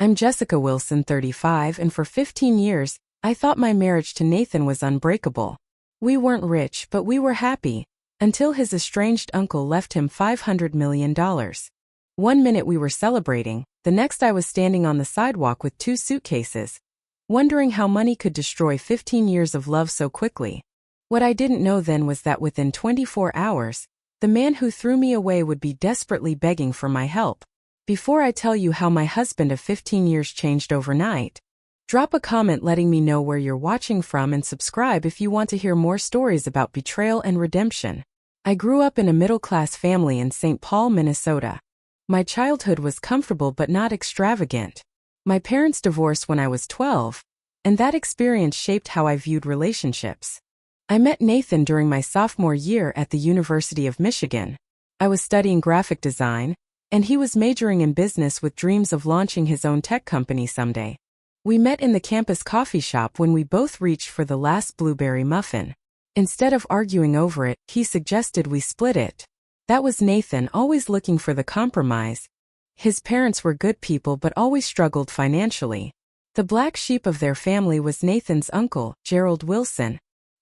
I'm Jessica Wilson, 35, and for 15 years, I thought my marriage to Nathan was unbreakable. We weren't rich, but we were happy, until his estranged uncle left him $500 million. One minute we were celebrating, the next I was standing on the sidewalk with 2 suitcases, wondering how money could destroy 15 years of love so quickly. What I didn't know then was that within 24 hours, the man who threw me away would be desperately begging for my help. Before I tell you how my husband of 15 years changed overnight, drop a comment letting me know where you're watching from and subscribe if you want to hear more stories about betrayal and redemption. I grew up in a middle-class family in St. Paul, Minnesota. My childhood was comfortable but not extravagant. My parents divorced when I was 12, and that experience shaped how I viewed relationships. I met Nathan during my sophomore year at the University of Michigan. I was studying graphic design, and he was majoring in business with dreams of launching his own tech company someday. We met in the campus coffee shop when we both reached for the last blueberry muffin. Instead of arguing over it, he suggested we split it. That was Nathan, always looking for the compromise. His parents were good people but always struggled financially. The black sheep of their family was Nathan's uncle, Gerald Wilson,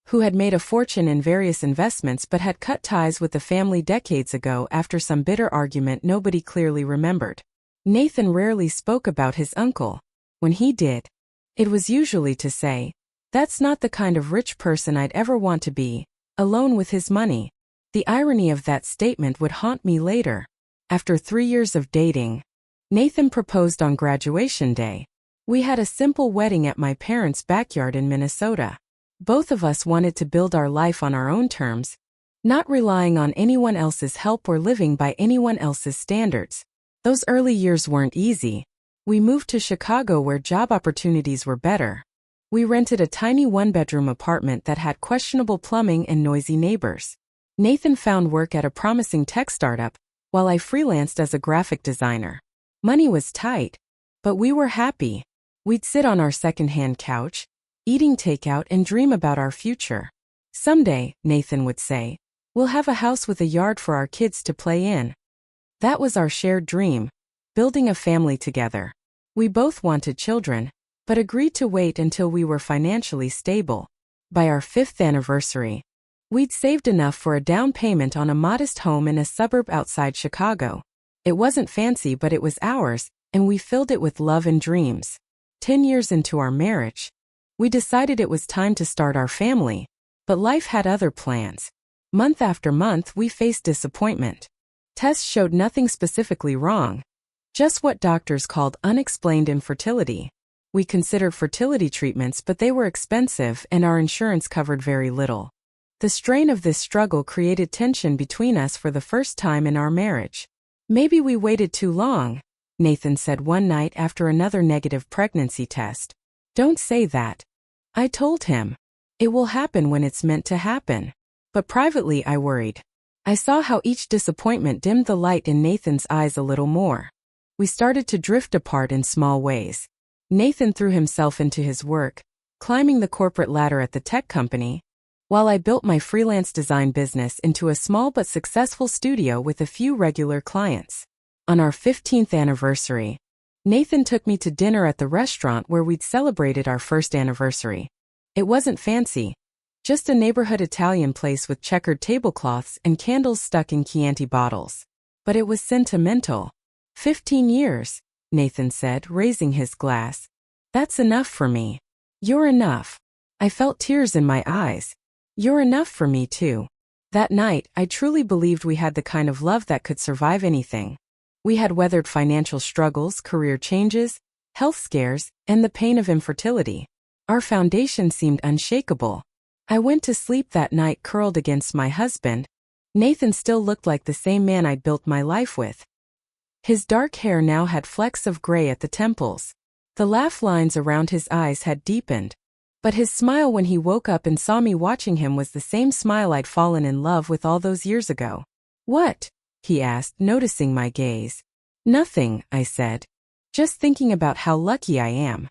who had made a fortune in various investments but had cut ties with the family decades ago after some bitter argument nobody clearly remembered. Nathan rarely spoke about his uncle. When he did, it was usually to say, "That's not the kind of rich person I'd ever want to be, alone with his money." The irony of that statement would haunt me later. After 3 years of dating, Nathan proposed on graduation day. We had a simple wedding at my parents' backyard in Minnesota. Both of us wanted to build our life on our own terms, not relying on anyone else's help or living by anyone else's standards. Those early years weren't easy. We moved to Chicago where job opportunities were better. We rented a tiny one-bedroom apartment that had questionable plumbing and noisy neighbors. Nathan found work at a promising tech startup, while I freelanced as a graphic designer. Money was tight, but we were happy. We'd sit on our second-hand couch, eating takeout and dream about our future. Someday, Nathan would say, we'll have a house with a yard for our kids to play in. That was our shared dream, building a family together. We both wanted children, but agreed to wait until we were financially stable. By our 5th anniversary, we'd saved enough for a down payment on a modest home in a suburb outside Chicago. It wasn't fancy, but it was ours, and we filled it with love and dreams. 10 years into our marriage, we decided it was time to start our family, but life had other plans. Month after month, we faced disappointment. Tests showed nothing specifically wrong, just what doctors called unexplained infertility. We considered fertility treatments, but they were expensive and our insurance covered very little. The strain of this struggle created tension between us for the first time in our marriage. "Maybe we waited too long," Nathan said one night after another negative pregnancy test. "Don't say that," I told him. "It will happen when it's meant to happen." But privately I worried. I saw how each disappointment dimmed the light in Nathan's eyes a little more. We started to drift apart in small ways. Nathan threw himself into his work, climbing the corporate ladder at the tech company, while I built my freelance design business into a small but successful studio with a few regular clients. On our 15th anniversary, Nathan took me to dinner at the restaurant where we'd celebrated our first anniversary. It wasn't fancy, just a neighborhood Italian place with checkered tablecloths and candles stuck in Chianti bottles. But it was sentimental. 15 years, Nathan said, raising his glass. "That's enough for me." "You're enough." I felt tears in my eyes. "You're enough for me too." That night, I truly believed we had the kind of love that could survive anything. We had weathered financial struggles, career changes, health scares, and the pain of infertility. Our foundation seemed unshakable. I went to sleep that night curled against my husband. Nathan still looked like the same man I'd built my life with. His dark hair now had flecks of gray at the temples. The laugh lines around his eyes had deepened. But his smile when he woke up and saw me watching him was the same smile I'd fallen in love with all those years ago. "What?" he asked, noticing my gaze. "Nothing," I said. "Just thinking about how lucky I am.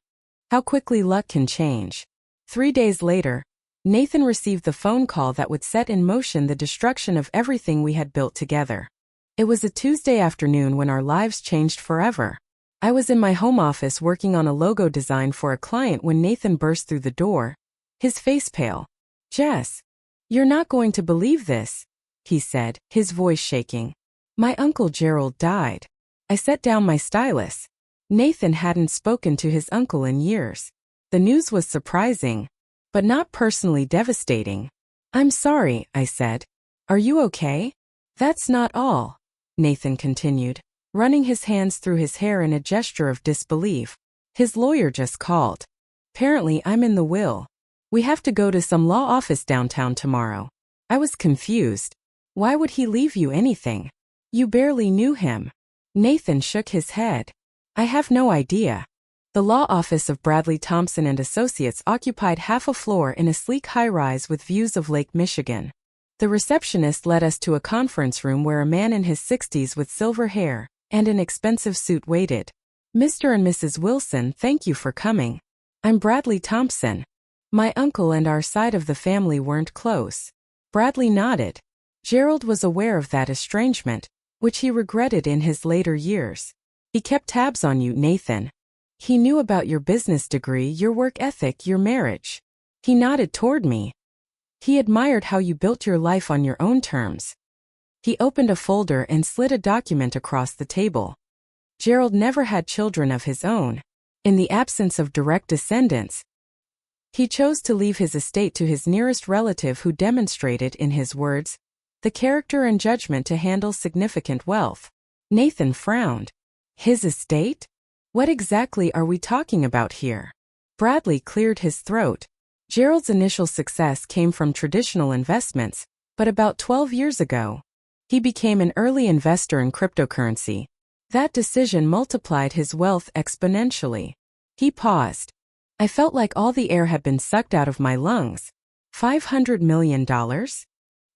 How quickly luck can change." 3 days later, Nathan received the phone call that would set in motion the destruction of everything we had built together. It was a Tuesday afternoon when our lives changed forever. I was in my home office working on a logo design for a client when Nathan burst through the door, his face pale. "Jess, you're not going to believe this," he said, his voice shaking. "My Uncle Gerald died." I set down my stylus. Nathan hadn't spoken to his uncle in years. The news was surprising, but not personally devastating. "I'm sorry," I said. "Are you okay?" "That's not all," Nathan continued, running his hands through his hair in a gesture of disbelief. "His lawyer just called. Apparently I'm in the will. We have to go to some law office downtown tomorrow." I was confused. "Why would he leave you anything? You barely knew him." Nathan shook his head. "I have no idea." The law office of Bradley Thompson and Associates occupied half a floor in a sleek high-rise with views of Lake Michigan. The receptionist led us to a conference room where a man in his 60s with silver hair and an expensive suit waited. "Mr. and Mrs. Wilson, thank you for coming. I'm Bradley Thompson." My uncle and our side of the family weren't close. Bradley nodded. Gerald was aware of that estrangement, which he regretted in his later years. "He kept tabs on you, Nathan. He knew about your business degree, your work ethic, your marriage." He nodded toward me. "He admired how you built your life on your own terms." He opened a folder and slid a document across the table. Gerald never had children of his own. In the absence of direct descendants, he chose to leave his estate to his nearest relative who demonstrated, in his words, the character and judgment to handle significant wealth. Nathan frowned. "His estate? What exactly are we talking about here?" Bradley cleared his throat. Gerald's initial success came from traditional investments, but about 12 years ago, he became an early investor in cryptocurrency. That decision multiplied his wealth exponentially. He paused. I felt like all the air had been sucked out of my lungs. $500 million?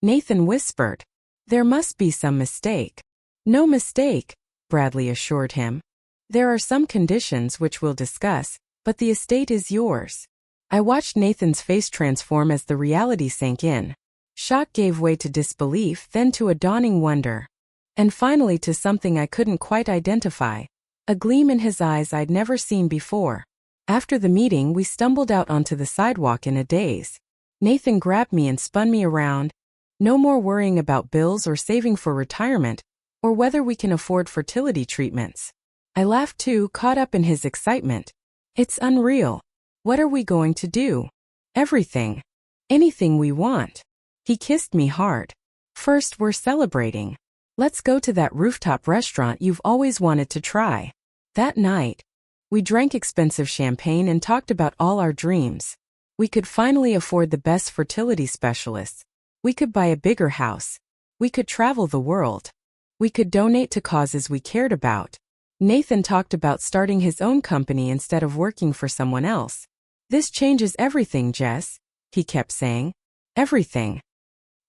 Nathan whispered. "There must be some mistake." "No mistake," Bradley assured him. "There are some conditions which we'll discuss, but the estate is yours." I watched Nathan's face transform as the reality sank in. Shock gave way to disbelief, then to a dawning wonder. And finally to something I couldn't quite identify. A gleam in his eyes I'd never seen before. After the meeting, we stumbled out onto the sidewalk in a daze. Nathan grabbed me and spun me around. "No more worrying about bills or saving for retirement, or whether we can afford fertility treatments." I laughed too, caught up in his excitement. "It's unreal. What are we going to do?" "Everything. Anything we want." He kissed me hard. "First, we're celebrating. Let's go to that rooftop restaurant you've always wanted to try." That night, we drank expensive champagne and talked about all our dreams. We could finally afford the best fertility specialists. We could buy a bigger house. We could travel the world. We could donate to causes we cared about. Nathan talked about starting his own company instead of working for someone else. "This changes everything, Jess," he kept saying. Everything.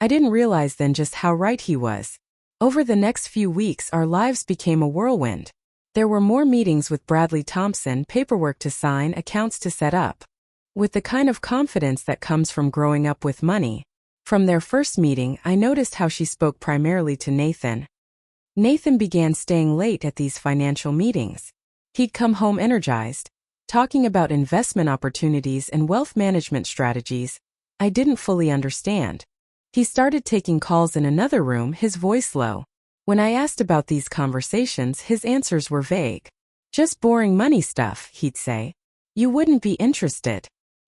I didn't realize then just how right he was. Over the next few weeks, our lives became a whirlwind. There were more meetings with Bradley Thompson, paperwork to sign, accounts to set up. With the kind of confidence that comes from growing up with money. From their first meeting, I noticed how she spoke primarily to Nathan. Nathan began staying late at these financial meetings. He'd come home energized, talking about investment opportunities and wealth management strategies I didn't fully understand. He started taking calls in another room, his voice low. When I asked about these conversations, his answers were vague. "Just boring money stuff," he'd say. "You wouldn't be interested."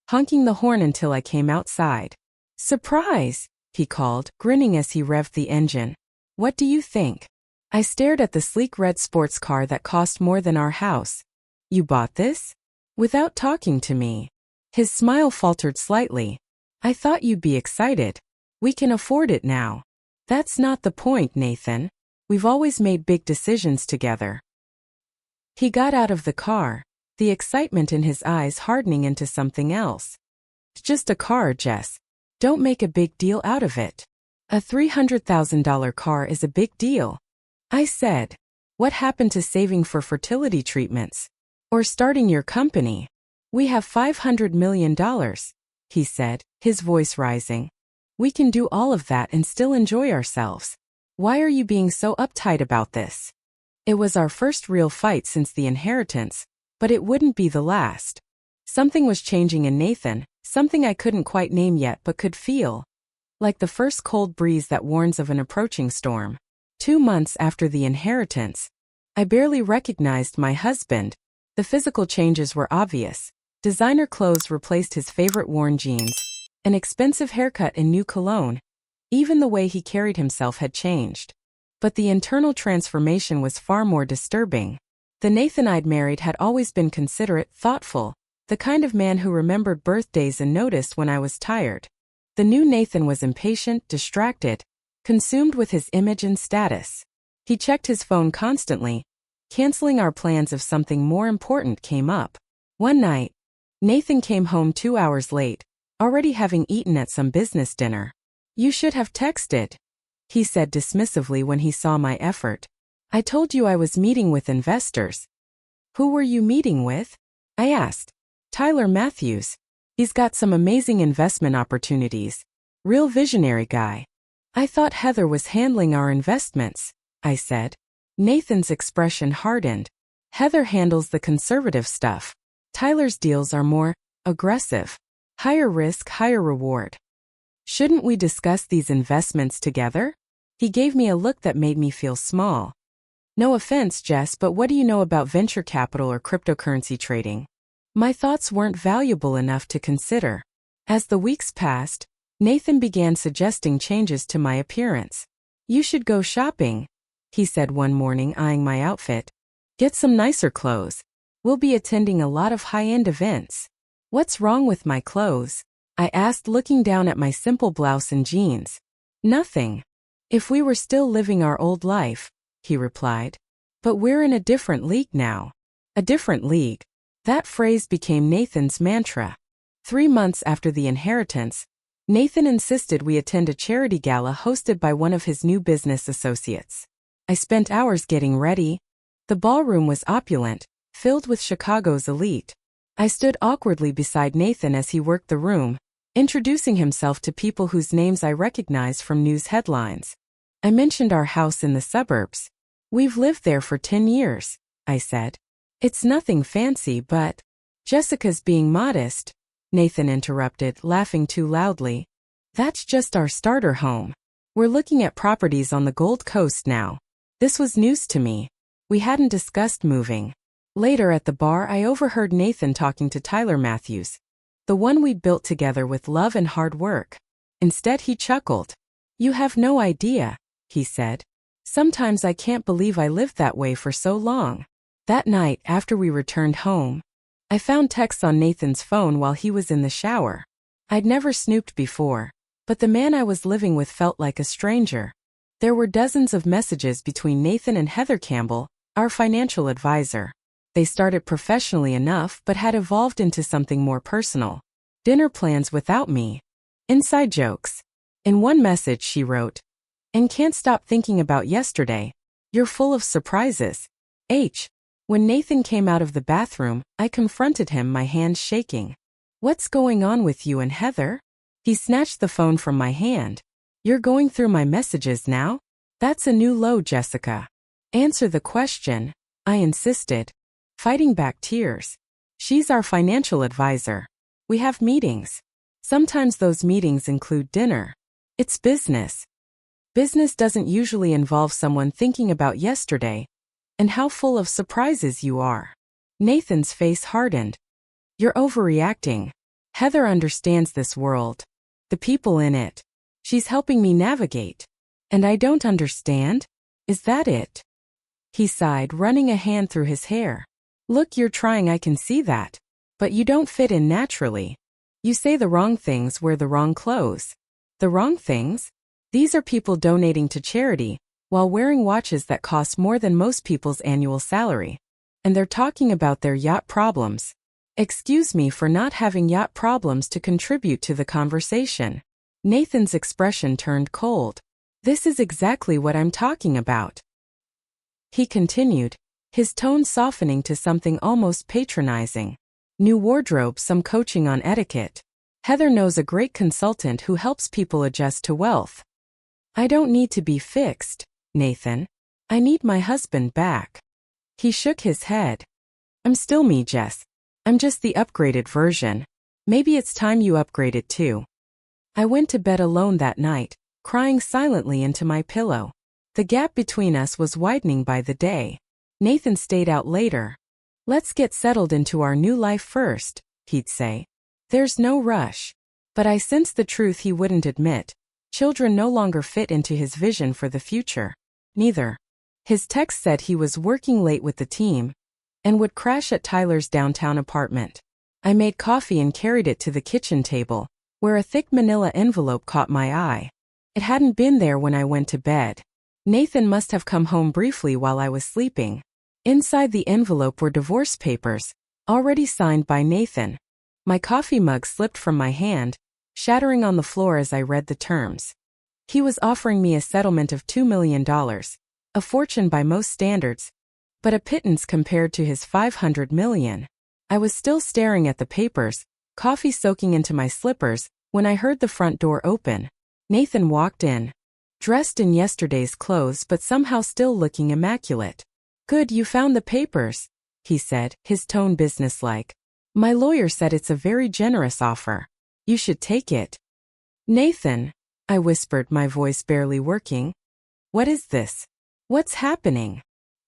Honking the horn until I came outside. "Surprise!" he called, grinning as he revved the engine. "What do you think?" I stared at the sleek red sports car that cost more than our house. "You bought this?" Without talking to me. His smile faltered slightly. "I thought you'd be excited. We can afford it now." "That's not the point, Nathan. We've always made big decisions together." He got out of the car, the excitement in his eyes hardening into something else. "It's just a car, Jess. Don't make a big deal out of it." "A $300,000 car is a big deal," I said. "What happened to saving for fertility treatments? Or starting your company?" "We have $500 million, he said, his voice rising. "We can do all of that and still enjoy ourselves. Why are you being so uptight about this?" It was our first real fight since the inheritance, but it wouldn't be the last. Something was changing in Nathan, something I couldn't quite name yet but could feel. Like the first cold breeze that warns of an approaching storm. 2 months after the inheritance, I barely recognized my husband. The physical changes were obvious. Designer clothes replaced his favorite worn jeans. An expensive haircut and new cologne. Even the way he carried himself had changed. But the internal transformation was far more disturbing. The Nathan I'd married had always been considerate, thoughtful, the kind of man who remembered birthdays and noticed when I was tired. The new Nathan was impatient, distracted, consumed with his image and status. He checked his phone constantly, canceling our plans if something more important came up. One night, Nathan came home 2 hours late, already having eaten at some business dinner. "You should have texted," he said dismissively when he saw my effort. "I told you I was meeting with investors." "Who were you meeting with?" I asked. "Tyler Matthews. He's got some amazing investment opportunities. Real visionary guy." "I thought Heather was handling our investments," I said. Nathan's expression hardened. "Heather handles the conservative stuff. Tyler's deals are more aggressive. Higher risk, higher reward. Shouldn't we discuss these investments together?" He gave me a look that made me feel small. "No offense, Jess, but what do you know about venture capital or cryptocurrency trading?" My thoughts weren't valuable enough to consider. As the weeks passed, Nathan began suggesting changes to my appearance. "You should go shopping," he said one morning, eyeing my outfit. "Get some nicer clothes. We'll be attending a lot of high-end events." "What's wrong with my clothes?" I asked, looking down at my simple blouse and jeans. "Nothing. If we were still living our old life," he replied. "But we're in a different league now." A different league. That phrase became Nathan's mantra. 3 months after the inheritance, Nathan insisted we attend a charity gala hosted by one of his new business associates. I spent hours getting ready. The ballroom was opulent, filled with Chicago's elite. I stood awkwardly beside Nathan as he worked the room, introducing himself to people whose names I recognized from news headlines. I mentioned our house in the suburbs. "We've lived there for 10 years, I said. "It's nothing fancy, but—" "Jessica's being modest," Nathan interrupted, laughing too loudly. "That's just our starter home. We're looking at properties on the Gold Coast now." This was news to me. We hadn't discussed moving. Later at the bar, I overheard Nathan talking to Tyler Matthews, the one we'd built together with love and hard work. Instead, he chuckled. "You have no idea," he said. "Sometimes I can't believe I lived that way for so long." That night, after we returned home, I found texts on Nathan's phone while he was in the shower. I'd never snooped before, but the man I was living with felt like a stranger. There were dozens of messages between Nathan and Heather Campbell, our financial advisor. They started professionally enough but had evolved into something more personal. Dinner plans without me. Inside jokes. In one message she wrote, "And can't stop thinking about yesterday. You're full of surprises. H." When Nathan came out of the bathroom, I confronted him, my hands shaking. "What's going on with you and Heather?" He snatched the phone from my hand. "You're going through my messages now? That's a new low, Jessica. Answer the question," I insisted, fighting back tears. "She's our financial advisor. We have meetings. Sometimes those meetings include dinner. It's business. Business doesn't usually involve someone thinking about yesterday and how full of surprises you are." Nathan's face hardened. "You're overreacting. Heather understands this world. The people in it. She's helping me navigate. And I don't understand? Is that it?" He sighed, running a hand through his hair. "Look, you're trying, I can see that. But you don't fit in naturally. You say the wrong things, wear the wrong clothes." "The wrong things?" "These are people donating to charity, while wearing watches that cost more than most people's annual salary. And they're talking about their yacht problems. Excuse me for not having yacht problems to contribute to the conversation." Nathan's expression turned cold. "This is exactly what I'm talking about," he continued, his tone softening to something almost patronizing. "New wardrobe, some coaching on etiquette. Heather knows a great consultant who helps people adjust to wealth." "I don't need to be fixed, Nathan. I need my husband back. He shook his head. I'm still me, Jess. I'm just the upgraded version. Maybe it's time you upgraded too. I went to bed alone that night, crying silently into my pillow. The gap between us was widening by the day. Nathan stayed out later. Let's get settled into our new life first, he'd say. There's no rush. But I sensed the truth he wouldn't admit. Children no longer fit into his vision for the future. Neither. His text said he was working late with the team and would crash at Tyler's downtown apartment. I made coffee and carried it to the kitchen table, where a thick manila envelope caught my eye. It hadn't been there when I went to bed. Nathan must have come home briefly while I was sleeping. Inside the envelope were divorce papers, already signed by Nathan. My coffee mug slipped from my hand, shattering on the floor as I read the terms. He was offering me a settlement of $2 million, a fortune by most standards, but a pittance compared to his $500 million. I was still staring at the papers, coffee soaking into my slippers, when I heard the front door open. Nathan walked in, dressed in yesterday's clothes but somehow still looking immaculate. Good, you found the papers, he said, his tone businesslike. My lawyer said it's a very generous offer. You should take it. Nathan, I whispered, my voice barely working. What is this? What's happening?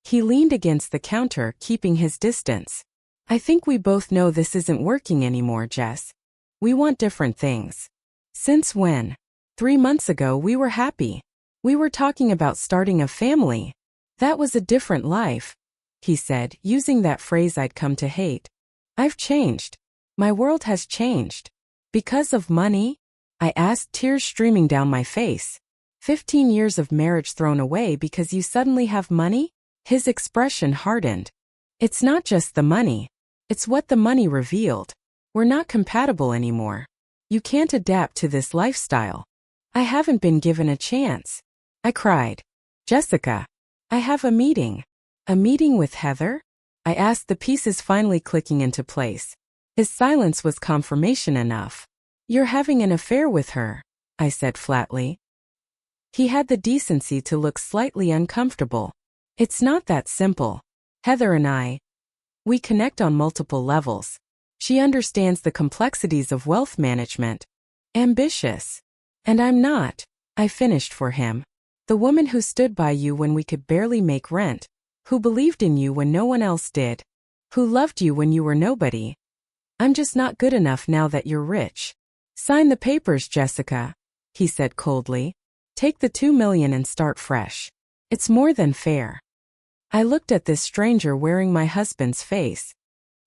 He leaned against the counter, keeping his distance. I think we both know this isn't working anymore, Jess. We want different things. Since when? 3 months ago we were happy. We were talking about starting a family. That was a different life, he said, using that phrase I'd come to hate. I've changed. My world has changed. Because of money? I asked, tears streaming down my face. 15 years of marriage thrown away because you suddenly have money? His expression hardened. It's not just the money. It's what the money revealed. We're not compatible anymore. You can't adapt to this lifestyle. I haven't been given a chance. I cried. Jessica, I have a meeting. A meeting with Heather? I asked, the pieces finally clicking into place. His silence was confirmation enough. You're having an affair with her, I said flatly. He had the decency to look slightly uncomfortable. It's not that simple. Heather and we connect on multiple levels. She understands the complexities of wealth management. Ambitious. And I'm not. I finished for him. The woman who stood by you when we could barely make rent, who believed in you when no one else did, who loved you when you were nobody. I'm just not good enough now that you're rich. Sign the papers, Jessica, he said coldly. Take the $2 million and start fresh. It's more than fair. I looked at this stranger wearing my husband's face.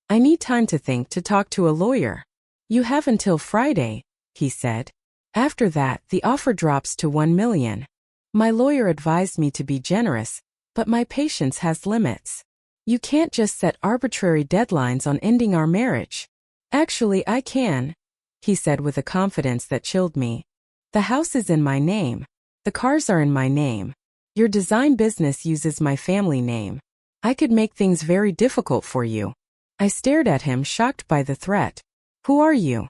I need time to think, to talk to a lawyer. You have until Friday, he said. After that, the offer drops to $1 million. My lawyer advised me to be generous, but my patience has limits. You can't just set arbitrary deadlines on ending our marriage. Actually, I can, he said with a confidence that chilled me. The house is in my name. The cars are in my name. Your design business uses my family name. I could make things very difficult for you. I stared at him, shocked by the threat. Who are you?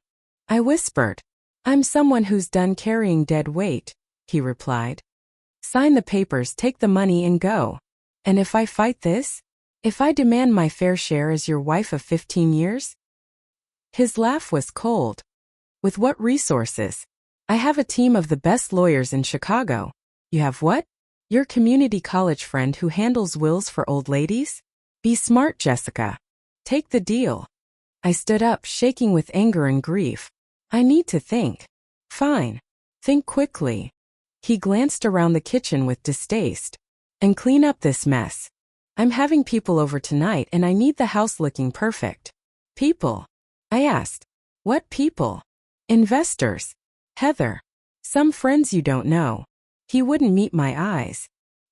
I whispered. I'm someone who's done carrying dead weight, he replied. Sign the papers, take the money and go. And if I fight this? If I demand my fair share as your wife of 15 years? His laugh was cold. With what resources? I have a team of the best lawyers in Chicago. You have what? Your community college friend who handles wills for old ladies? Be smart, Jessica. Take the deal. I stood up, shaking with anger and grief. I need to think. Fine. Think quickly. He glanced around the kitchen with distaste. And clean up this mess. I'm having people over tonight and I need the house looking perfect. People? I asked. What people? Investors. Heather. Some friends you don't know. He wouldn't meet my eyes.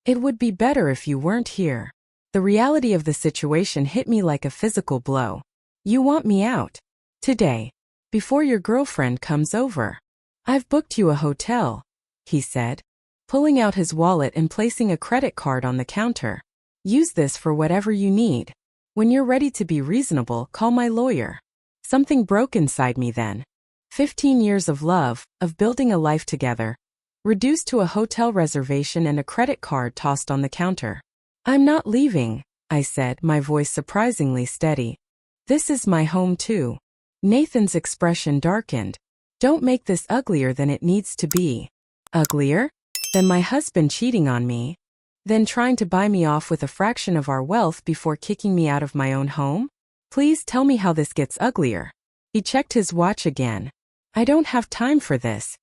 It would be better if you weren't here. The reality of the situation hit me like a physical blow. You want me out. Today. Before your girlfriend comes over. I've booked you a hotel, he said, pulling out his wallet and placing a credit card on the counter. Use this for whatever you need. When you're ready to be reasonable, call my lawyer. Something broke inside me then. 15 years of love, of building a life together, reduced to a hotel reservation and a credit card tossed on the counter. I'm not leaving, I said, my voice surprisingly steady. This is my home too. Nathan's expression darkened. Don't make this uglier than it needs to be. Uglier? Than my husband cheating on me? Then trying to buy me off with a fraction of our wealth before kicking me out of my own home? Please tell me how this gets uglier. He checked his watch again. I don't have time for this.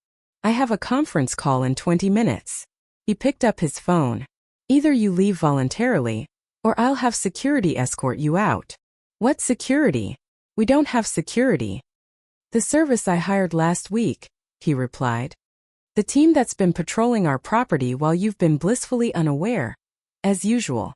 I have a conference call in 20 minutes. He picked up his phone. Either you leave voluntarily, or I'll have security escort you out. What security? We don't have security. The service I hired last week, he replied. The team that's been patrolling our property while you've been blissfully unaware. As usual.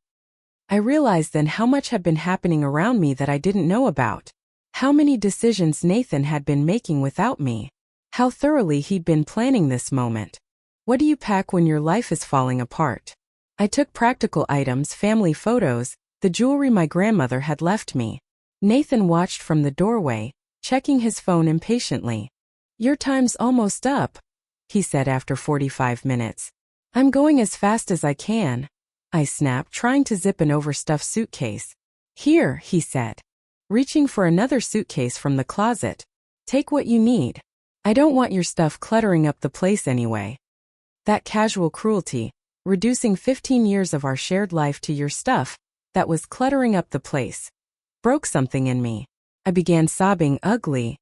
I realized then how much had been happening around me that I didn't know about. How many decisions Nathan had been making without me. How thoroughly he'd been planning this moment. What do you pack when your life is falling apart? I took practical items, family photos, the jewelry my grandmother had left me. Nathan watched from the doorway, checking his phone impatiently. Your time's almost up, he said after 45 minutes. I'm going as fast as I can, I snapped, trying to zip an overstuffed suitcase. Here, he said, reaching for another suitcase from the closet. Take what you need. I don't want your stuff cluttering up the place anyway. That casual cruelty, reducing 15 years of our shared life to your stuff, that was cluttering up the place, broke something in me. I began sobbing ugly.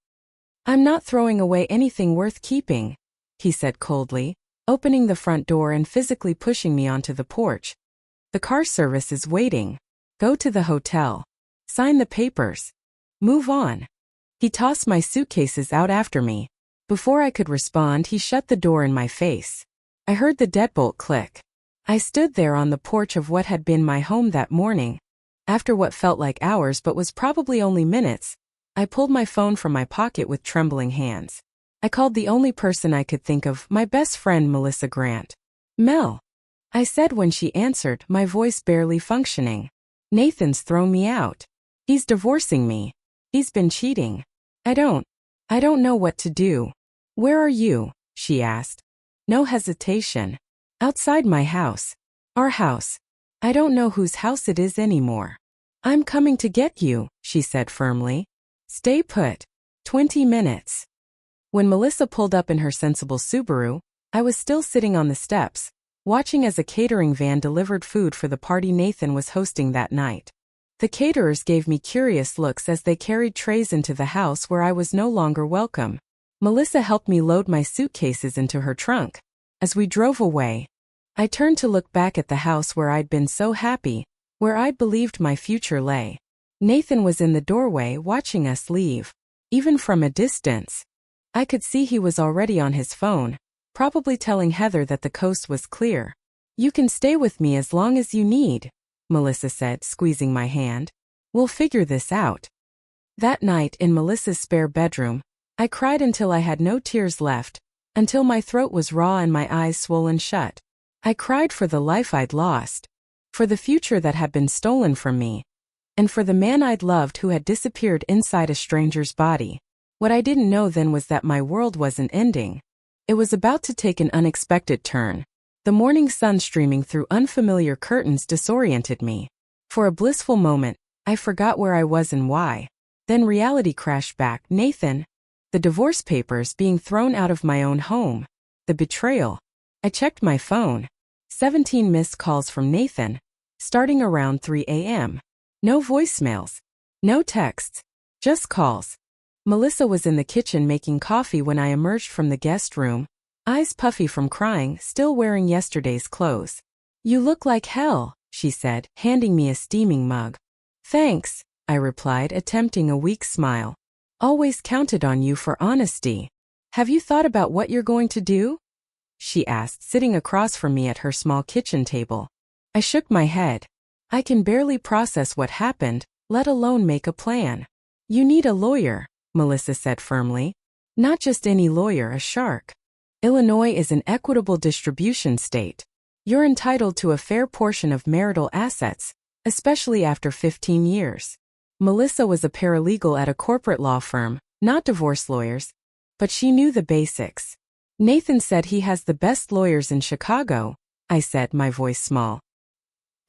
I'm not throwing away anything worth keeping, he said coldly, opening the front door and physically pushing me onto the porch. The car service is waiting. Go to the hotel. Sign the papers. Move on. He tossed my suitcases out after me. Before I could respond, he shut the door in my face. I heard the deadbolt click. I stood there on the porch of what had been my home that morning. After what felt like hours but was probably only minutes, I pulled my phone from my pocket with trembling hands. I called the only person I could think of, my best friend Melissa Grant. Mel, I said when she answered, my voice barely functioning. Nathan's thrown me out. He's divorcing me. He's been cheating. I don't know what to do. Where are you? She asked. No hesitation. Outside my house. Our house. I don't know whose house it is anymore. I'm coming to get you, she said firmly. Stay put. 20 minutes. When Melissa pulled up in her sensible Subaru, I was still sitting on the steps, watching as a catering van delivered food for the party Nathan was hosting that night. The caterers gave me curious looks as they carried trays into the house where I was no longer welcome. Melissa helped me load my suitcases into her trunk. As we drove away, I turned to look back at the house where I'd been so happy, where I'd believed my future lay. Nathan was in the doorway watching us leave. Even from a distance, I could see he was already on his phone, probably telling Heather that the coast was clear. You can stay with me as long as you need, Melissa said, squeezing my hand. We'll figure this out. That night in Melissa's spare bedroom, I cried until I had no tears left, until my throat was raw and my eyes swollen shut. I cried for the life I'd lost, for the future that had been stolen from me, and for the man I'd loved who had disappeared inside a stranger's body. What I didn't know then was that my world wasn't ending. It was about to take an unexpected turn. The morning sun streaming through unfamiliar curtains disoriented me. For a blissful moment, I forgot where I was and why. Then reality crashed back. Nathan. The divorce papers being thrown out of my own home. The betrayal. I checked my phone. 17 missed calls from Nathan, starting around 3 a.m. No voicemails. No texts. Just calls. Melissa was in the kitchen making coffee when I emerged from the guest room, eyes puffy from crying, still wearing yesterday's clothes. You look like hell, she said, handing me a steaming mug. Thanks, I replied, attempting a weak smile. Always counted on you for honesty. Have you thought about what you're going to do? She asked, sitting across from me at her small kitchen table. I shook my head. I can barely process what happened, let alone make a plan. You need a lawyer, Melissa said firmly. Not just any lawyer, a shark. Illinois is an equitable distribution state. You're entitled to a fair portion of marital assets, especially after 15 years. Melissa was a paralegal at a corporate law firm, not divorce lawyers, but she knew the basics. Nathan said he has the best lawyers in Chicago, I said, my voice small.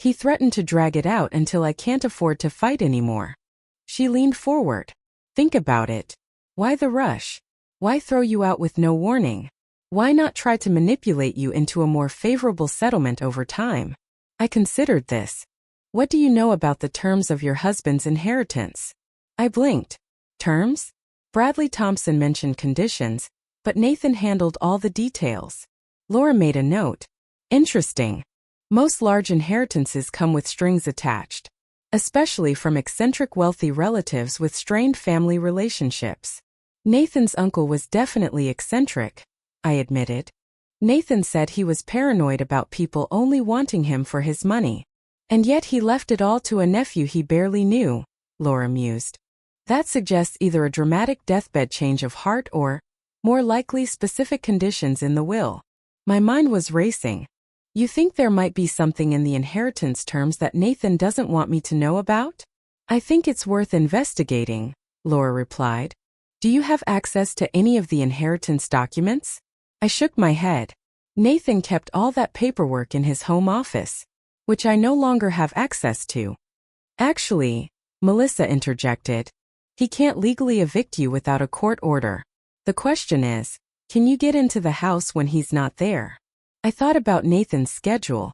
He threatened to drag it out until I can't afford to fight anymore. She leaned forward. Think about it. Why the rush? Why throw you out with no warning? Why not try to manipulate you into a more favorable settlement over time? I considered this. What do you know about the terms of your husband's inheritance? I blinked. Terms? Bradley Thompson mentioned conditions, but Nathan handled all the details. Laura made a note. Interesting. Most large inheritances come with strings attached, especially from eccentric wealthy relatives with strained family relationships. Nathan's uncle was definitely eccentric, I admitted. Nathan said he was paranoid about people only wanting him for his money. And yet he left it all to a nephew he barely knew, Laura mused. That suggests either a dramatic deathbed change of heart or, more likely, specific conditions in the will. My mind was racing. You think there might be something in the inheritance terms that Nathan doesn't want me to know about? I think it's worth investigating, Laura replied. Do you have access to any of the inheritance documents? I shook my head. Nathan kept all that paperwork in his home office, which I no longer have access to. Actually, Melissa interjected, he can't legally evict you without a court order. The question is, can you get into the house when he's not there? I thought about Nathan's schedule.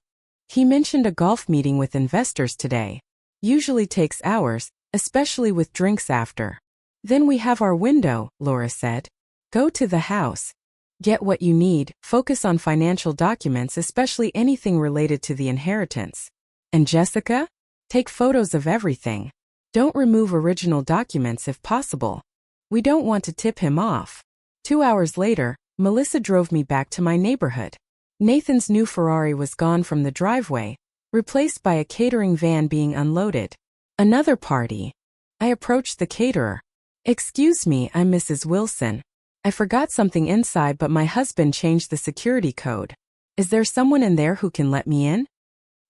He mentioned a golf meeting with investors today. Usually takes hours, especially with drinks after. Then we have our window, Laura said. Go to the house. Get what you need, focus on financial documents, especially anything related to the inheritance. And Jessica? Take photos of everything. Don't remove original documents if possible. We don't want to tip him off. 2 hours later, Melissa drove me back to my neighborhood. Nathan's new Ferrari was gone from the driveway, replaced by a catering van being unloaded. Another party. I approached the caterer. Excuse me, I'm Mrs. Wilson. I forgot something inside, but my husband changed the security code. Is there someone in there who can let me in?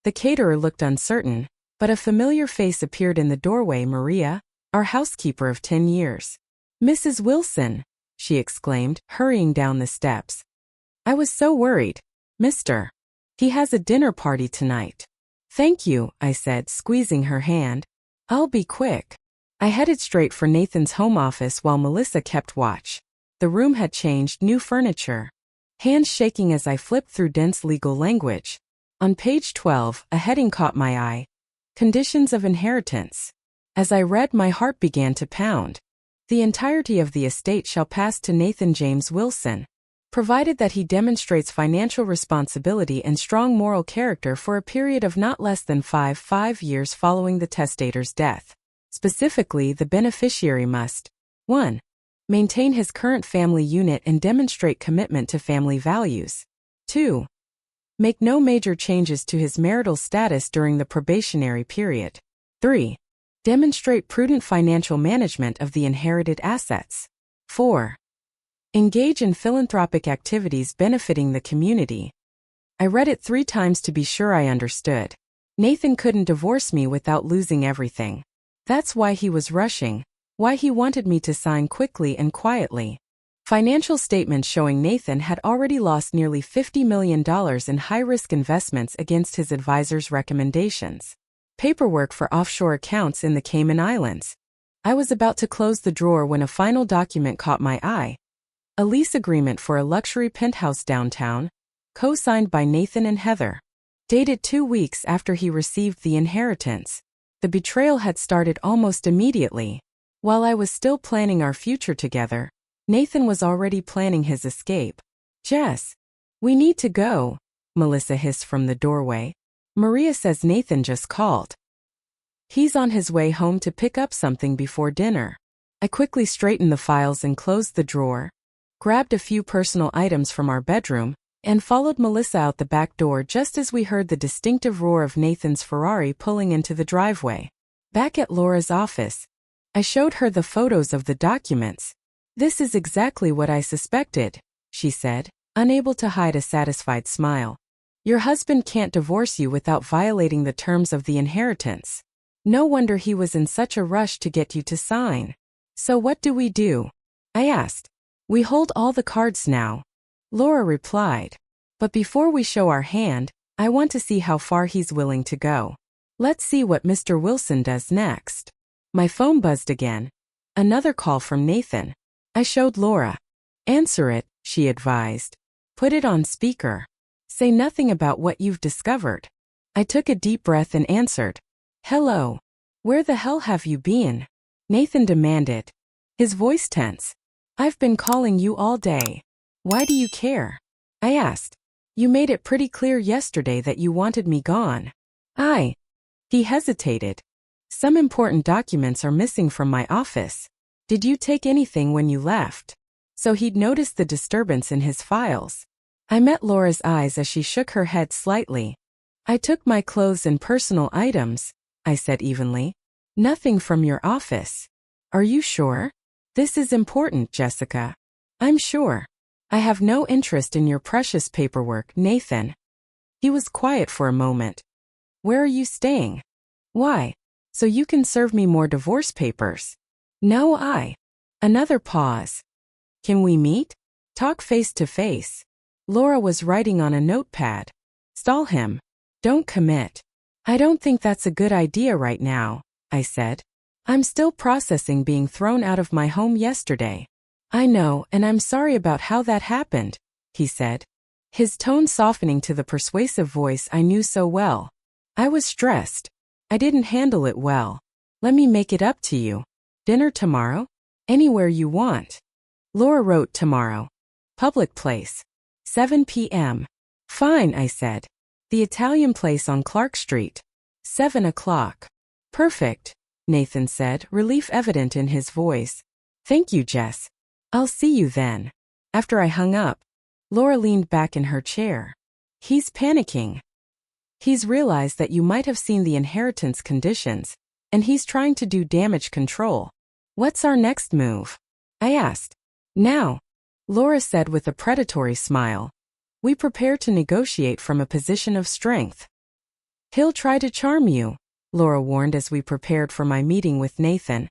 The caterer looked uncertain, but a familiar face appeared in the doorway. Maria, our housekeeper of 10 years. Mrs. Wilson, she exclaimed, hurrying down the steps. I was so worried. Mister. He has a dinner party tonight. Thank you, I said, squeezing her hand. I'll be quick. I headed straight for Nathan's home office while Melissa kept watch. The room had changed, new furniture. Hands shaking as I flipped through dense legal language. On page 12, a heading caught my eye. Conditions of inheritance. As I read, my heart began to pound. The entirety of the estate shall pass to Nathan James Wilson, provided that he demonstrates financial responsibility and strong moral character for a period of not less than 5 years following the testator's death. Specifically, the beneficiary must 1. Maintain his current family unit and demonstrate commitment to family values. 2. Make no major changes to his marital status during the probationary period. 3. Demonstrate prudent financial management of the inherited assets. 4. Engage in philanthropic activities benefiting the community. I read it 3 times to be sure I understood. Nathan couldn't divorce me without losing everything. That's why he was rushing, why he wanted me to sign quickly and quietly. Financial statements showing Nathan had already lost nearly $50 million in high-risk investments against his advisor's recommendations. Paperwork for offshore accounts in the Cayman Islands. I was about to close the drawer when a final document caught my eye. A lease agreement for a luxury penthouse downtown, co-signed by Nathan and Heather. Dated 2 weeks after he received the inheritance. The betrayal had started almost immediately. While I was still planning our future together, Nathan was already planning his escape. Jess, we need to go, Melissa hissed from the doorway. Maria says Nathan just called. He's on his way home to pick up something before dinner. I quickly straightened the files and closed the drawer, grabbed a few personal items from our bedroom, and followed Melissa out the back door just as we heard the distinctive roar of Nathan's Ferrari pulling into the driveway. Back at Laura's office, I showed her the photos of the documents. This is exactly what I suspected, she said, unable to hide a satisfied smile. Your husband can't divorce you without violating the terms of the inheritance. No wonder he was in such a rush to get you to sign. So what do we do? I asked. We hold all the cards now, Laura replied. But before we show our hand, I want to see how far he's willing to go. Let's see what Mr. Wilson does next. My phone buzzed again. Another call from Nathan. I showed Laura. Answer it, she advised. Put it on speaker. Say nothing about what you've discovered. I took a deep breath and answered. Hello. Where the hell have you been? Nathan demanded. His voice tense. I've been calling you all day. Why do you care? I asked. You made it pretty clear yesterday that you wanted me gone. He hesitated. Some important documents are missing from my office. Did you take anything when you left? So he'd noticed the disturbance in his files. I met Laura's eyes as she shook her head slightly. I took my clothes and personal items, I said evenly. Nothing from your office. Are you sure? This is important, Jessica. I'm sure. I have no interest in your precious paperwork, Nathan. He was quiet for a moment. Where are you staying? Why? So you can serve me more divorce papers. No, Another pause. Can we meet? Talk face to face. Laura was writing on a notepad. Stall him. Don't commit. I don't think that's a good idea right now, I said. I'm still processing being thrown out of my home yesterday. I know, and I'm sorry about how that happened, he said. His tone softening to the persuasive voice I knew so well. I was stressed. I didn't handle it well. Let me make it up to you. Dinner tomorrow? Anywhere you want. Laura wrote tomorrow. Public place. 7 p.m. Fine, I said. The Italian place on Clark Street. 7 o'clock. Perfect, Nathan said, relief evident in his voice. Thank you, Jess. I'll see you then. After I hung up, Laura leaned back in her chair. He's panicking. He's realized that you might have seen the inheritance conditions, and he's trying to do damage control. What's our next move? I asked. Now, Laura said with a predatory smile. We prepare to negotiate from a position of strength. He'll try to charm you, Laura warned as we prepared for my meeting with Nathan.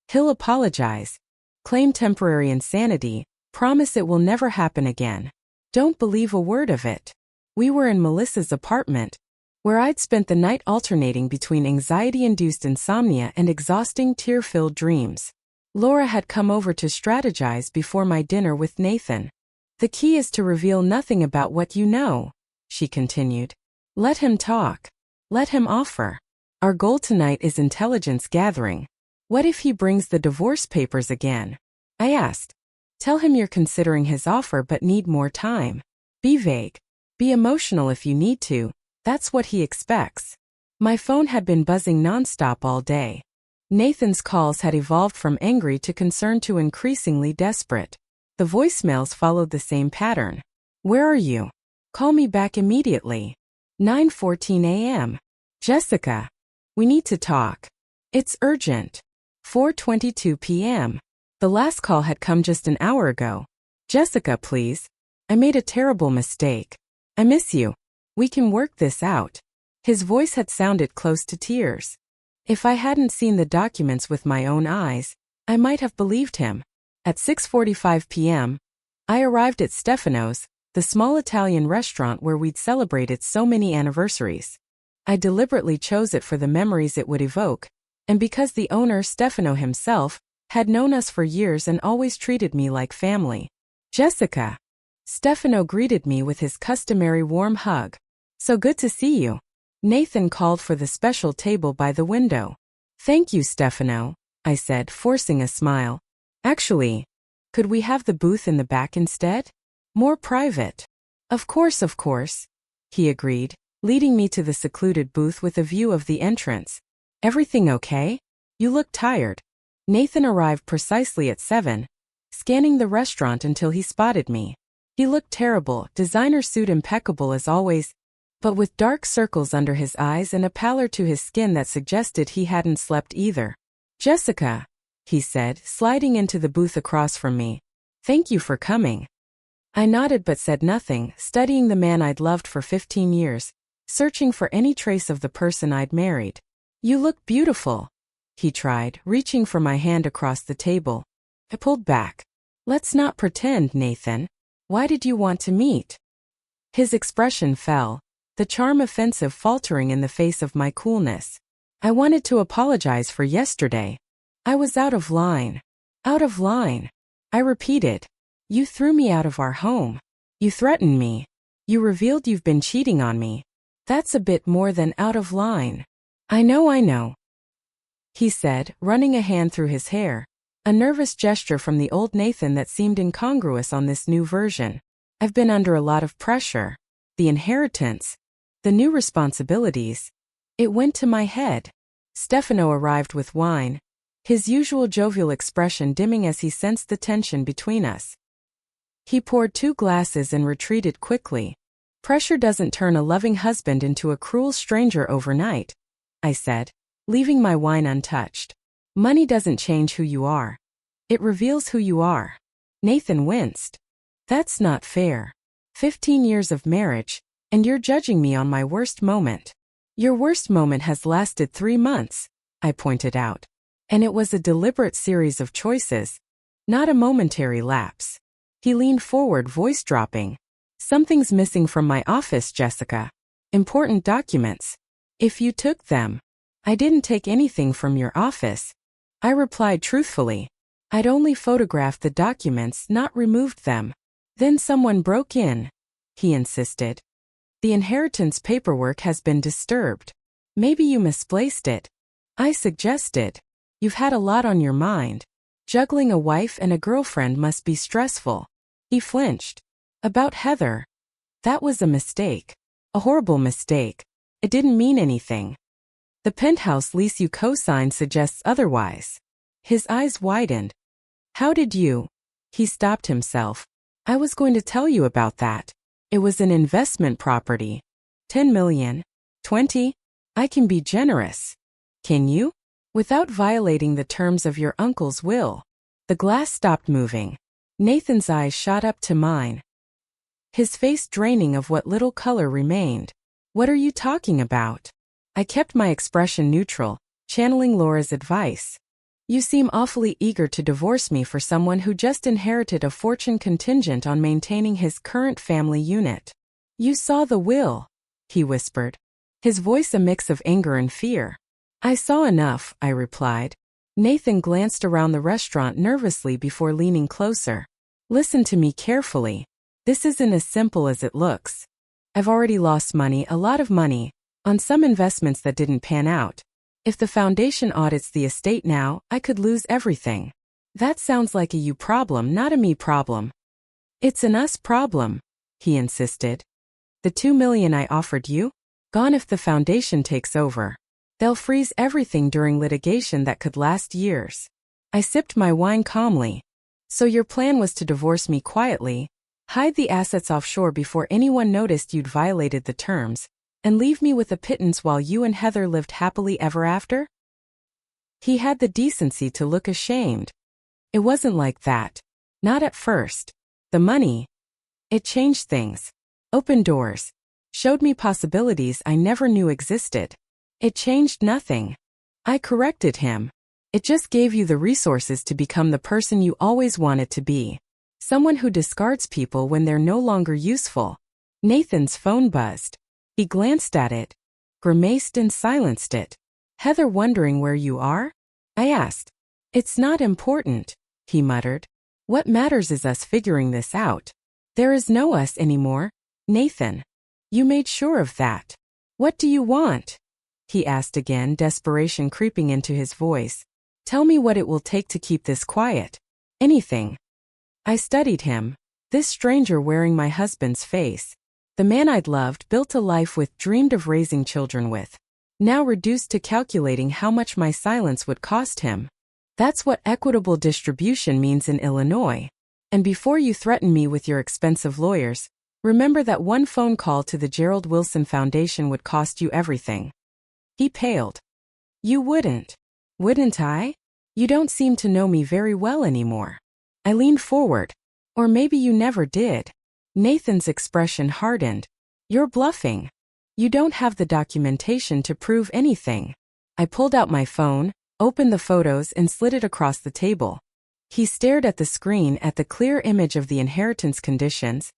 He'll apologize, claim temporary insanity, promise it will never happen again. Don't believe a word of it. We were in Melissa's apartment, where I'd spent the night alternating between anxiety-induced insomnia and exhausting tear-filled dreams. Laura had come over to strategize before my dinner with Nathan. The key is to reveal nothing about what you know, she continued. Let him talk. Let him offer. Our goal tonight is intelligence gathering. What if he brings the divorce papers again? I asked. Tell him you're considering his offer but need more time. Be vague. Be emotional if you need to. That's what he expects. My phone had been buzzing nonstop all day. Nathan's calls had evolved from angry to concerned to increasingly desperate. The voicemails followed the same pattern. Where are you? Call me back immediately. 9:14 a.m. Jessica. We need to talk. It's urgent. 4:22 p.m. The last call had come just an hour ago. Jessica, please. I made a terrible mistake. I miss you. We can work this out. His voice had sounded close to tears. If I hadn't seen the documents with my own eyes, I might have believed him. At 6:45 p.m., I arrived at Stefano's, the small Italian restaurant where we'd celebrated so many anniversaries. I deliberately chose it for the memories it would evoke, and because the owner, Stefano himself, had known us for years and always treated me like family. Jessica. Stefano greeted me with his customary warm hug. So good to see you. Nathan called for the special table by the window. Thank you, Stefano, I said, forcing a smile. Actually, could we have the booth in the back instead? More private. Of course, he agreed, leading me to the secluded booth with a view of the entrance. Everything okay? You look tired. Nathan arrived precisely at 7, scanning the restaurant until he spotted me. He looked terrible, designer suit impeccable as always, but with dark circles under his eyes and a pallor to his skin that suggested he hadn't slept either. Jessica, he said, sliding into the booth across from me. Thank you for coming. I nodded but said nothing, studying the man I'd loved for 15 years, searching for any trace of the person I'd married. You look beautiful, he tried, reaching for my hand across the table. I pulled back. Let's not pretend, Nathan. Why did you want to meet? His expression fell. the charm offensive faltering in the face of my coolness. I wanted to apologize for yesterday. I was out of line. Out of line. I repeated. You threw me out of our home. You threatened me. You revealed you've been cheating on me. That's a bit more than out of line. I know, he said, running a hand through his hair, a nervous gesture from the old Nathan that seemed incongruous on this new version. I've been under a lot of pressure. The inheritance. The new responsibilities. It went to my head. Stefano arrived with wine, his usual jovial expression dimming as he sensed the tension between us. He poured 2 glasses and retreated quickly. Pressure doesn't turn a loving husband into a cruel stranger overnight, I said, leaving my wine untouched. Money doesn't change who you are. It reveals who you are. Nathan winced. That's not fair. 15 years of marriage, and you're judging me on my worst moment. Your worst moment has lasted 3 months, I pointed out. And it was a deliberate series of choices, not a momentary lapse. He leaned forward, voice dropping. Something's missing from my office, Jessica. Important documents. If you took them. I didn't take anything from your office. I replied truthfully. I'd only photographed the documents, not removed them. Then someone broke in, he insisted. The inheritance paperwork has been disturbed. Maybe you misplaced it. I suggested. You've had a lot on your mind. Juggling a wife and a girlfriend must be stressful. He flinched. About Heather. That was a mistake. A horrible mistake. It didn't mean anything. The penthouse lease you co-signed suggests otherwise. His eyes widened. How did you? He stopped himself. I was going to tell you about that. It was an investment property. 10 million. 20? I can be generous. Can you? Without violating the terms of your uncle's will. The glass stopped moving. Nathan's eyes shot up to mine, his face draining of what little color remained. What are you talking about? I kept my expression neutral, channeling Laura's advice. You seem awfully eager to divorce me for someone who just inherited a fortune contingent on maintaining his current family unit. You saw the will, he whispered, his voice a mix of anger and fear. I saw enough, I replied. Nathan glanced around the restaurant nervously before leaning closer. Listen to me carefully. This isn't as simple as it looks. I've already lost money, a lot of money, on some investments that didn't pan out. If the foundation audits the estate now, I could lose everything. That sounds like a you problem, not a me problem. It's an us problem, he insisted. The 2 million I offered you? Gone if the foundation takes over. They'll freeze everything during litigation that could last years. I sipped my wine calmly. So your plan was to divorce me quietly, hide the assets offshore before anyone noticed you'd violated the terms, and leave me with a pittance while you and Heather lived happily ever after? He had the decency to look ashamed. It wasn't like that. Not at first. The money. It changed things. Opened doors. Showed me possibilities I never knew existed. It changed nothing. I corrected him. It just gave you the resources to become the person you always wanted to be. Someone who discards people when they're no longer useful. Nathan's phone buzzed. He glanced at it, grimaced and silenced it. Heather wondering where you are? I asked. It's not important, he muttered. What matters is us figuring this out. There is no us anymore, Nathan. You made sure of that. What do you want? He asked again, desperation creeping into his voice. Tell me what it will take to keep this quiet. Anything. I studied him, this stranger wearing my husband's face. The man I'd loved, built a life with, dreamed of raising children with. Now reduced to calculating how much my silence would cost him. That's what equitable distribution means in Illinois. And before you threaten me with your expensive lawyers, remember that one phone call to the Gerald Wilson Foundation would cost you everything. He paled. You wouldn't. Wouldn't I? You don't seem to know me very well anymore. I leaned forward. Or maybe you never did. Nathan's expression hardened. You're bluffing. You don't have the documentation to prove anything. I pulled out my phone, opened the photos and slid it across the table. He stared at the screen, at the clear image of the inheritance conditions.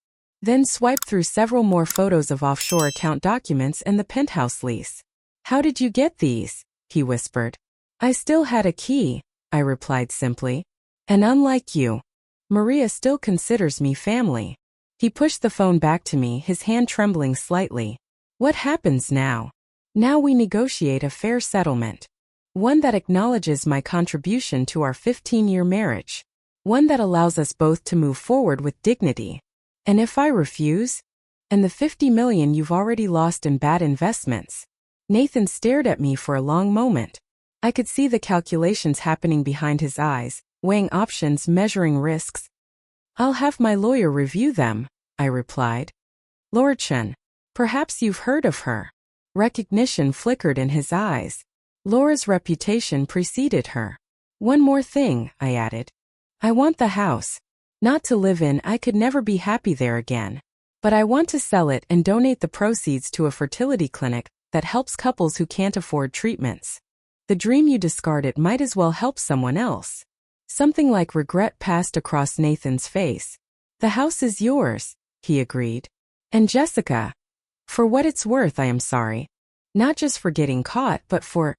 then swiped through several more photos of offshore account documents and the penthouse lease. "How did you get these?" he whispered. "I still had a key," I replied simply. "And unlike you, Maria still considers me family." He pushed the phone back to me, his hand trembling slightly. "What happens now?" "Now we negotiate a fair settlement. One that acknowledges my contribution to our 15-year marriage. One that allows us both to move forward with dignity. And if I refuse? And the $50 million you've already lost in bad investments?" Nathan stared at me for a long moment. I could see the calculations happening behind his eyes, weighing options, measuring risks. "I'll have my lawyer review them," I replied. "Laura Chen, perhaps you've heard of her." Recognition flickered in his eyes. Laura's reputation preceded her. "One more thing," I added. "I want the house. Not to live in, I could never be happy there again. But I want to sell it and donate the proceeds to a fertility clinic that helps couples who can't afford treatments. The dream you discarded might as well help someone else." Something like regret passed across Nathan's face. "The house is yours," he agreed. "And Jessica, for what it's worth, I am sorry. Not just for getting caught, but for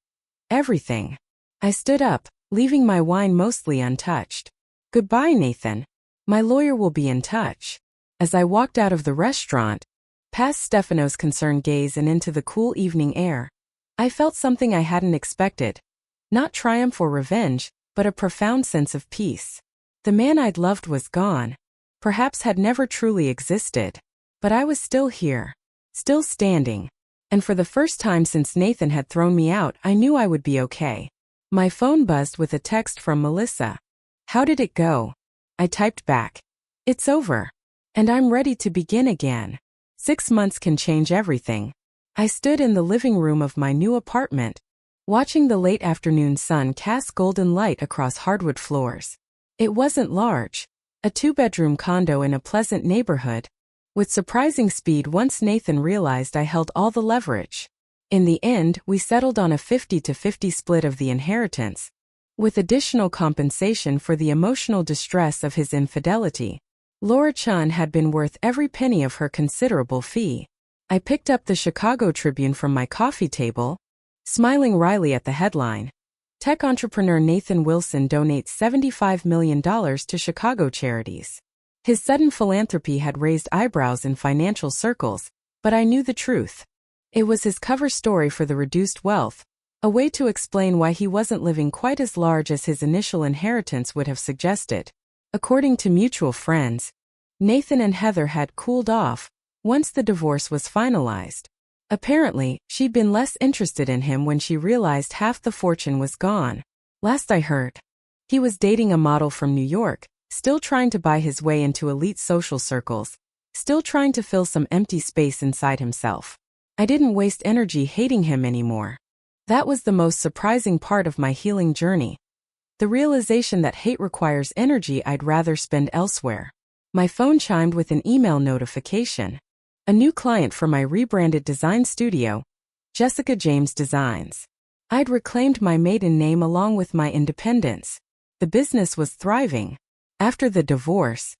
everything." I stood up, leaving my wine mostly untouched. "Goodbye, Nathan. My lawyer will be in touch." As I walked out of the restaurant, past Stefano's concerned gaze and into the cool evening air, I felt something I hadn't expected. Not triumph or revenge, but a profound sense of peace. The man I'd loved was gone. Perhaps had never truly existed. But I was still here. Still standing. And for the first time since Nathan had thrown me out, I knew I would be okay. My phone buzzed with a text from Melissa. "How did it go?" I typed back. "It's over. And I'm ready to begin again." 6 months can change everything. I stood in the living room of my new apartment, watching the late afternoon sun cast golden light across hardwood floors. It wasn't large. A 2-bedroom condo in a pleasant neighborhood. With surprising speed once Nathan realized I held all the leverage. In the end, we settled on a 50-50 split of the inheritance, with additional compensation for the emotional distress of his infidelity. Laura Chen had been worth every penny of her considerable fee. I picked up the Chicago Tribune from my coffee table, smiling wryly at the headline. Tech entrepreneur Nathan Wilson donates $75 million to Chicago charities. His sudden philanthropy had raised eyebrows in financial circles, but I knew the truth. It was his cover story for the reduced wealth, a way to explain why he wasn't living quite as large as his initial inheritance would have suggested. According to mutual friends, Nathan and Heather had cooled off once the divorce was finalized. Apparently, she'd been less interested in him when she realized half the fortune was gone. Last I heard, he was dating a model from New York, still trying to buy his way into elite social circles, still trying to fill some empty space inside himself. I didn't waste energy hating him anymore. That was the most surprising part of my healing journey. The realization that hate requires energy I'd rather spend elsewhere. My phone chimed with an email notification. A new client for my rebranded design studio, Jessica James Designs. I'd reclaimed my maiden name along with my independence. The business was thriving. After the divorce,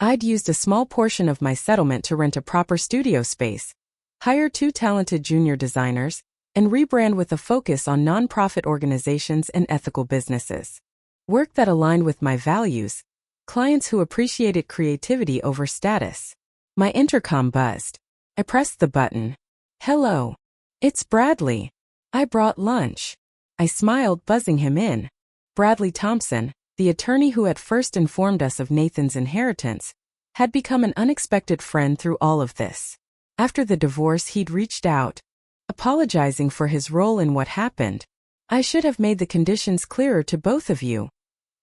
I'd used a small portion of my settlement to rent a proper studio space, hire 2 talented junior designers, and rebrand with a focus on nonprofit organizations and ethical businesses. Work that aligned with my values, clients who appreciated creativity over status. My intercom buzzed. I pressed the button. "Hello. It's Bradley. I brought lunch." I smiled, buzzing him in. Bradley Thompson, the attorney who had first informed us of Nathan's inheritance, had become an unexpected friend through all of this. After the divorce, he'd reached out, apologizing for his role in what happened. "I should have made the conditions clearer to both of you,"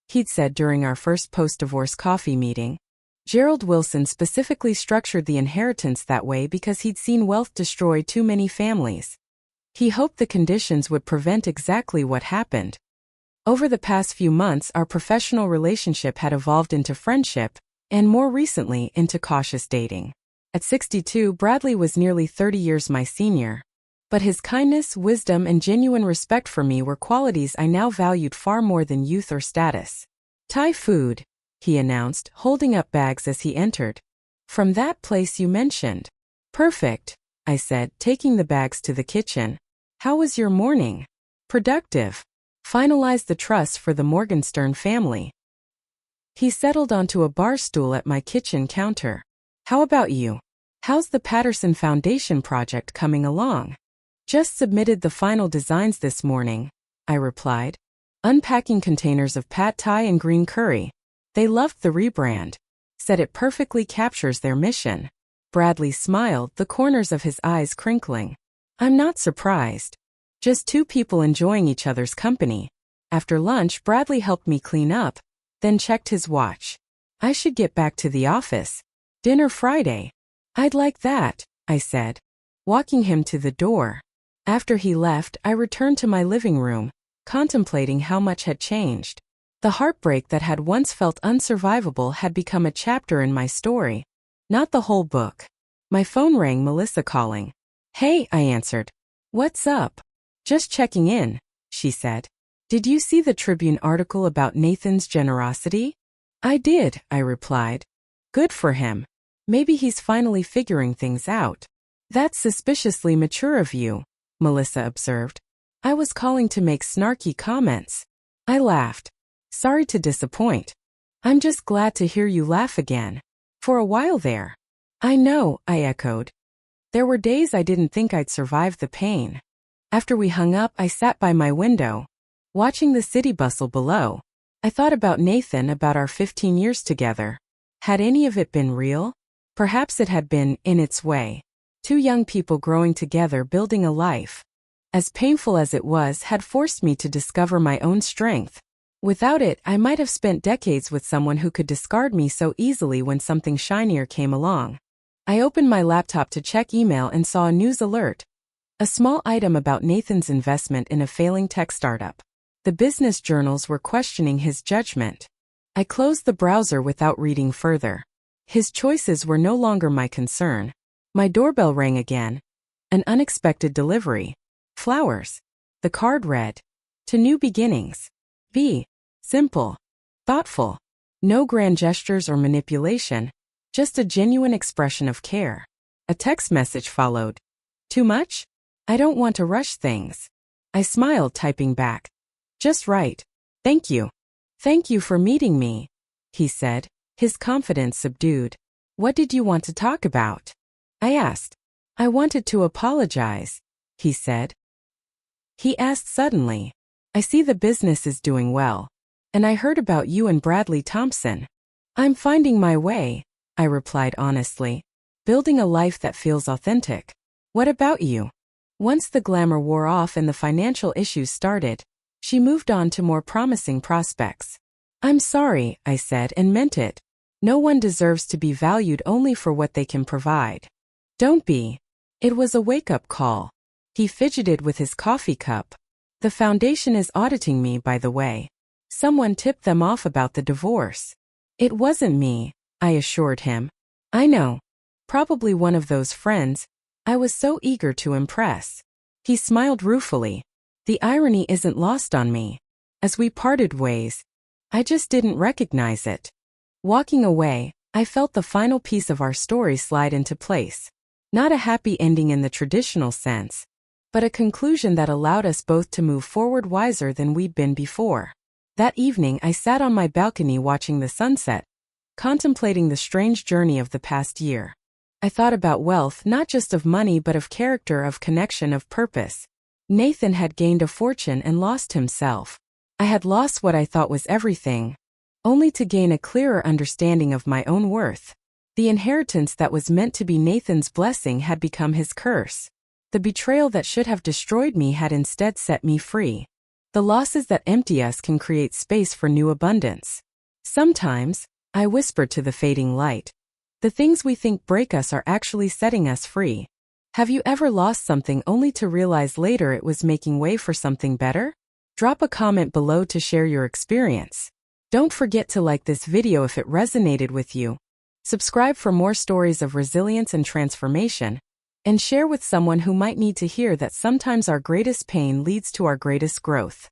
he'd said during our first post-divorce coffee meeting. Gerald Wilson specifically structured the inheritance that way because he'd seen wealth destroy too many families. He hoped the conditions would prevent exactly what happened. Over the past few months, our professional relationship had evolved into friendship, and more recently, into cautious dating. At 62, Bradley was nearly 30 years my senior. But his kindness, wisdom, and genuine respect for me were qualities I now valued far more than youth or status. "Thai food," he announced, holding up bags as he entered. From that place you mentioned. Perfect, I said, taking the bags to the kitchen. How was your morning? Productive. Finalized the trust for the Morgenstern family. He settled onto a bar stool at my kitchen counter. How about you? How's the Patterson Foundation project coming along? Just submitted the final designs this morning, I replied. Unpacking containers of pad thai and green curry. They loved the rebrand. Said it perfectly captures their mission. Bradley smiled, the corners of his eyes crinkling. I'm not surprised. Just two people enjoying each other's company. After lunch, Bradley helped me clean up, then checked his watch. I should get back to the office. Dinner Friday. I'd like that, I said, walking him to the door. After he left, I returned to my living room, contemplating how much had changed. The heartbreak that had once felt unsurvivable had become a chapter in my story, not the whole book. My phone rang, Melissa calling. Hey, I answered. What's up? Just checking in, she said. Did you see the Tribune article about Nathan's generosity? I did, I replied. Good for him. Maybe he's finally figuring things out. That's suspiciously mature of you, Melissa observed. I was calling to make snarky comments. I laughed. Sorry to disappoint. I'm just glad to hear you laugh again. For a while there. I know, I echoed. There were days I didn't think I'd survive the pain. After we hung up, I sat by my window, watching the city bustle below. I thought about Nathan, about our 15 years together. Had any of it been real? Perhaps it had been, in its way. Two young people growing together, building a life. As painful as it was, had forced me to discover my own strength. Without it, I might have spent decades with someone who could discard me so easily when something shinier came along. I opened my laptop to check email and saw a news alert. A small item about Nathan's investment in a failing tech startup. The business journals were questioning his judgment. I closed the browser without reading further. His choices were no longer my concern. My doorbell rang again. An unexpected delivery. Flowers. The card read, "To new beginnings. Be simple, thoughtful. No grand gestures or manipulation, just a genuine expression of care." A text message followed. Too much? I don't want to rush things. I smiled, typing back. Just right. Thank you. Thank you for meeting me, he said, his confidence subdued. What did you want to talk about? I asked. I wanted to apologize, he said. He asked suddenly. I see the business is doing well. And I heard about you and Bradley Thompson. I'm finding my way, I replied honestly. Building a life that feels authentic. What about you? Once the glamour wore off and the financial issues started, she moved on to more promising prospects. I'm sorry, I said, and meant it. No one deserves to be valued only for what they can provide. Don't be. It was a wake-up call. He fidgeted with his coffee cup. The foundation is auditing me, by the way. Someone tipped them off about the divorce. It wasn't me, I assured him. I know. Probably one of those friends. I was so eager to impress. He smiled ruefully. The irony isn't lost on me. As we parted ways, I just didn't recognize it. Walking away, I felt the final piece of our story slide into place. Not a happy ending in the traditional sense, but a conclusion that allowed us both to move forward wiser than we'd been before. That evening, I sat on my balcony watching the sunset, contemplating the strange journey of the past year. I thought about wealth, not just of money but of character, of connection, of purpose. Nathan had gained a fortune and lost himself. I had lost what I thought was everything, only to gain a clearer understanding of my own worth. The inheritance that was meant to be Nathan's blessing had become his curse. The betrayal that should have destroyed me had instead set me free. The losses that empty us can create space for new abundance. Sometimes, I whispered to the fading light, the things we think break us are actually setting us free. Have you ever lost something only to realize later it was making way for something better? Drop a comment below to share your experience. Don't forget to like this video if it resonated with you. Subscribe for more stories of resilience and transformation, and share with someone who might need to hear that sometimes our greatest pain leads to our greatest growth.